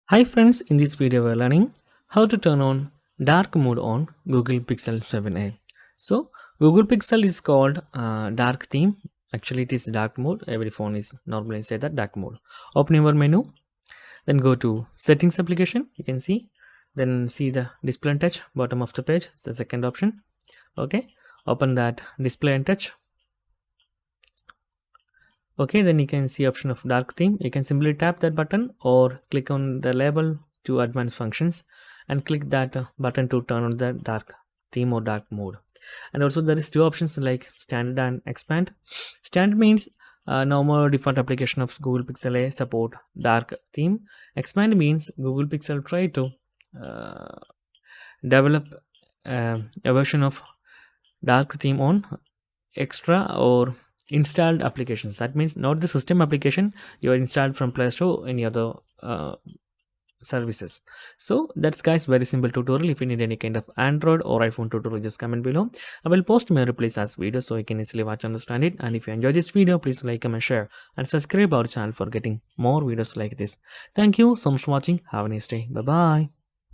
Hi friends, in this video we're learning how to turn on dark mode on Google Pixel 7a. So Google Pixel is called dark theme. Actually it is dark mode. Every phone is normally say that dark mode. Open your menu, then go to settings application. You can see, then see the display and touch bottom of the page. It's the second option. Okay, open that display and touch. Okay, then you can see option of dark theme. You can simply tap that button or click on the label to advanced functions and click that button to turn on the dark theme or dark mode. And also there is two options like standard and expand. Standard means normal default application of Google Pixel A support dark theme. Expand means Google Pixel try to uh, develop a version of dark theme on extra or installed applications. That means not the system application you are installed from Play Store or any other services. So that's guys very simple tutorial. If you need any kind of Android or iPhone tutorial, just comment below. I will post my replies as videos so you can easily watch and understand it. And if you enjoy this video, please like, comment, share and subscribe our channel for getting more videos like this. Thank you so much for watching. Have a nice day. Bye bye.